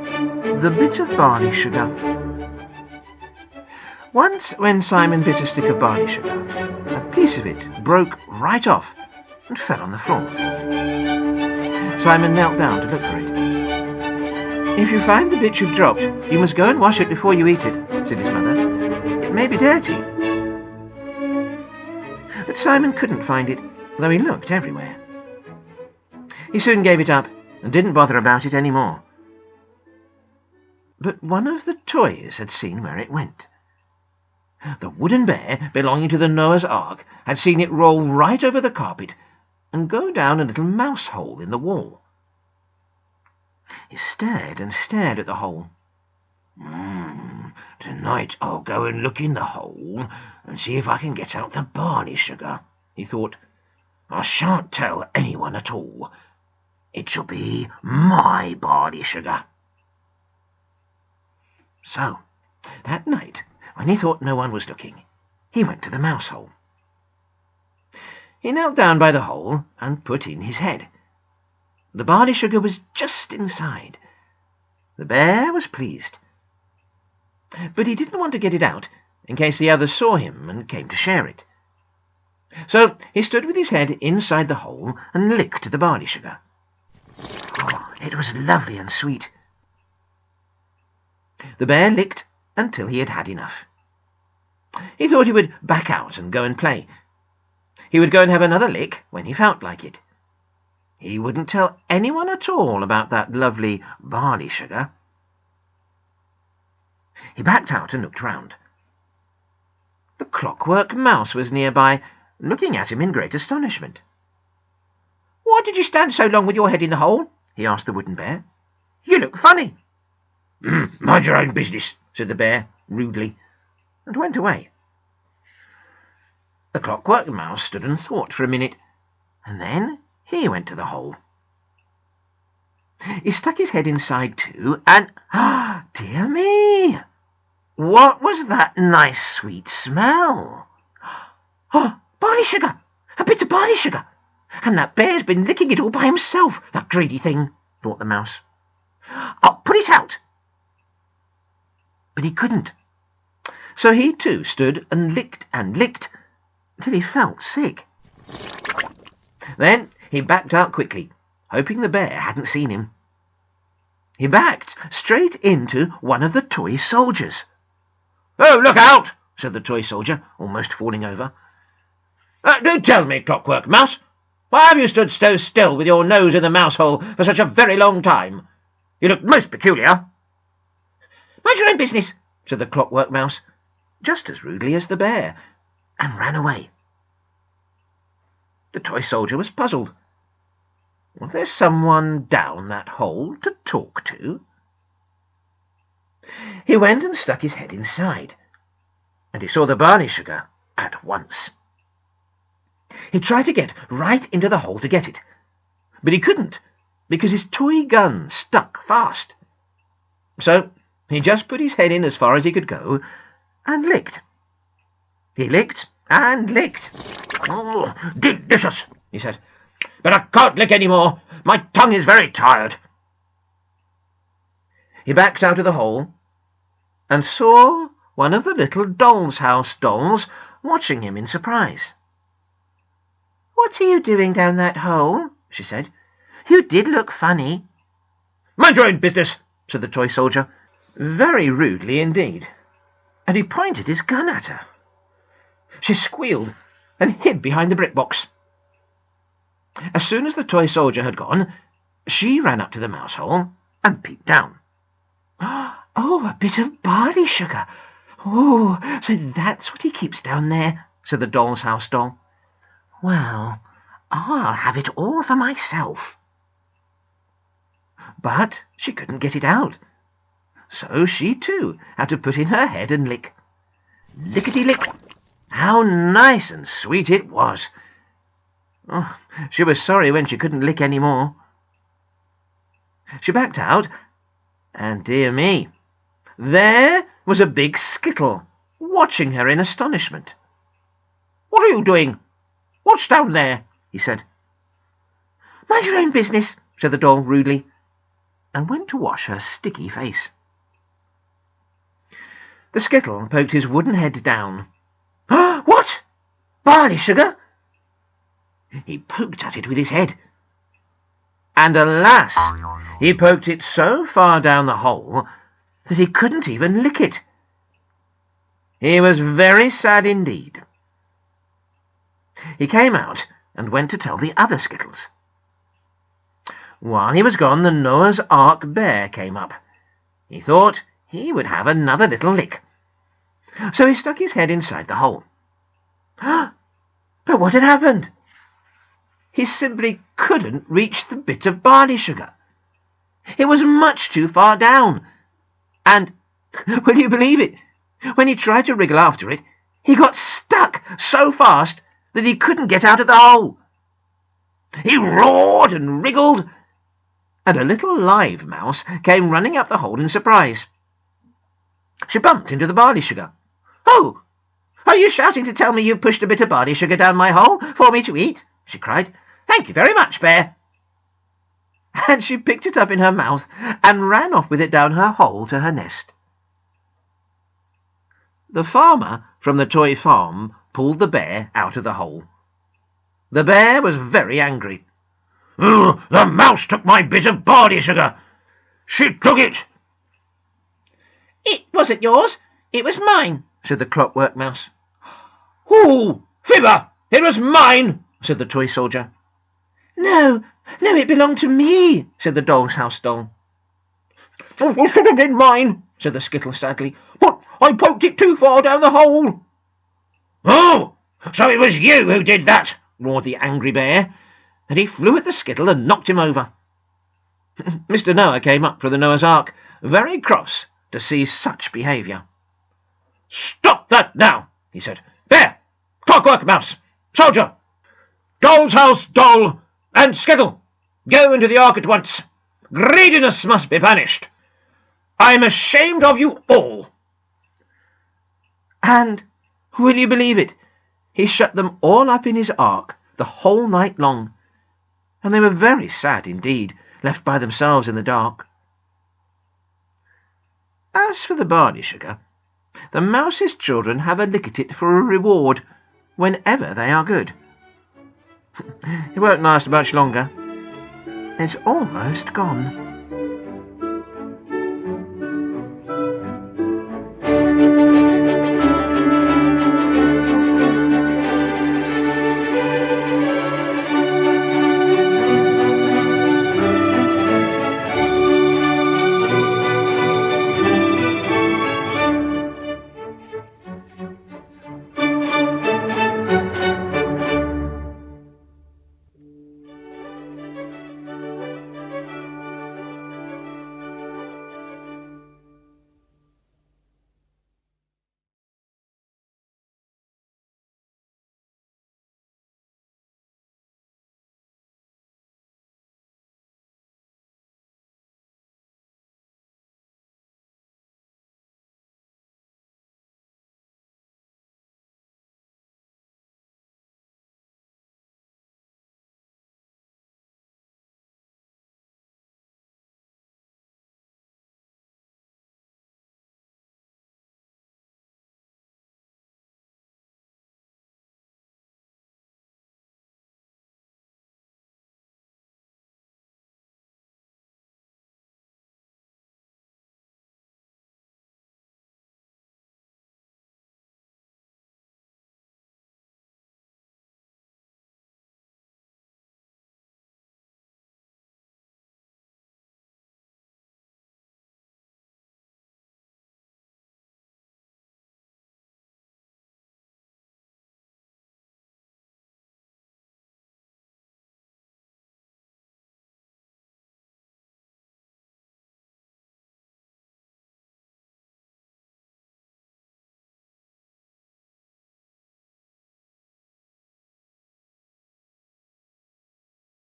The Bit of Barley Sugar. Once, when Simon bit a stick of barley sugar, a piece of it broke right off and fell on the floor. Simon knelt down to look for it. "If you find the bit you've dropped, you must go and wash it before you eat it," said his mother. "It may be dirty." But Simon couldn't find it, though he looked everywhere. He soon gave it up and didn't bother about it any more. But one of the toys had seen where it went. The wooden bear belonging to the Noah's Ark had seen it roll right over the carpet and go down a little mouse hole in the wall. He stared and stared at the hole. "Tonight I'll go and look in the hole and see if I can get out the barley sugar," he thought. "I shan't tell anyone at all. It shall be my barley sugar." So, that night, when he thought no one was looking, he went to the mouse hole. He knelt down by the hole and put in his head. The barley sugar was just inside. The bear was pleased, but he didn't want to get it out in case the others saw him and came to share it. So he stood with his head inside the hole and licked the barley sugar. Oh, it was lovely and sweet. The bear licked until he had had enough. He thought he would back out and go and play. He would go and have another lick when he felt like it. He wouldn't tell anyone at all about that lovely barley sugar. He backed out and looked round. The Clockwork Mouse was nearby, looking at him in great astonishment. "Why did you stand so long with your head in the hole?" he asked the wooden bear. "You look funny." "Mind your own business," said the bear rudely, and went away. The Clockwork Mouse stood and thought for a minute, and then he went to the hole. He stuck his head inside too, and, dear me, what was that nice sweet smell? Barley sugar! A bit of barley sugar! And that bear's been licking it all by himself, that greedy thing, thought the mouse. "I'll put it out." But he couldn't. So he too stood and licked till he felt sick. Then he backed out quickly, hoping the bear hadn't seen him. He backed straight into one of the toy soldiers. "Oh, look out!" said the toy soldier, almost falling over. "Do tell me, Clockwork Mouse, why have you stood so still with your nose in the mouse hole for such a very long time? You look most peculiar." "Mind your own business," said the Clockwork Mouse, just as rudely as the bear, and ran away. The toy soldier was puzzled. Was there someone down that hole to talk to? He went and stuck his head inside, and he saw the barley sugar at once. He tried to get right into the hole to get it, but he couldn't, because his toy gun stuck fast. So he just put his head in as far as he could go, and licked. He licked and licked. "Oh, delicious," he said, "but I can't lick any more. My tongue is very tired." He backed out of the hole, and saw one of the little doll's house dolls watching him in surprise. "What are you doing down that hole?" she said. "You did look funny." "Mind your own business," said the toy soldier, very rudely indeed, and he pointed his gun at her. She squealed and hid behind the brick box. As soon as the toy soldier had gone, she ran up to the mouse hole and peeped down. "Oh, a bit of barley sugar! Oh, so that's what he keeps down there," said the doll's house doll. "Well, I'll have it all for myself." But she couldn't get it out, so she too had to put in her head and lick. Lickety-lick! How nice and sweet it was! Oh, she was sorry when she couldn't lick any more. She backed out, and dear me, there was a big skittle watching her in astonishment. "What are you doing? What's down there?" he said. "Mind your own business," said the doll rudely, and went to wash her sticky face. The skittle poked his wooden head down. "What? Barley sugar?" He poked at it with his head. And alas, he poked it so far down the hole that he couldn't even lick it. He was very sad indeed. He came out and went to tell the other skittles. While he was gone, the Noah's Ark bear came up. He thought he would have another little lick. So he stuck his head inside the hole. But what had happened? He simply couldn't reach the bit of barley sugar. It was much too far down. And, will you believe it, when he tried to wriggle after it, he got stuck so fast that he couldn't get out of the hole. He roared and wriggled, and a little live mouse came running up the hole in surprise. She bumped into the barley sugar. "Oh, are you shouting to tell me you've pushed a bit of barley sugar down my hole for me to eat?" she cried. "Thank you very much, Bear." And she picked it up in her mouth and ran off with it down her hole to her nest. The farmer from the toy farm pulled the bear out of the hole. The bear was very angry. "The mouse took my bit of barley sugar. She took it." "It wasn't yours, it was mine," said the clockwork mouse. "Oh, fibber, it was mine," said the toy soldier. No, it belonged to me," said the doll's house doll. "It should have been mine," said the skittle sadly, "but I poked it too far down the hole." "Oh, so it was you who did that," roared the angry bear, and he flew at the skittle and knocked him over. Mr. Noah came up from the Noah's Ark, very cross to see such behaviour. "Stop that now," he said. "There, clockwork mouse, soldier, doll's house doll, and skittle, go into the ark at once. Greediness must be punished. I'm ashamed of you all." And, will you believe it, he shut them all up in his ark the whole night long, and they were very sad indeed, left by themselves in the dark. As for the barley sugar, the mouse's children have a lick at it for a reward whenever they are good. It won't last much longer. It's almost gone.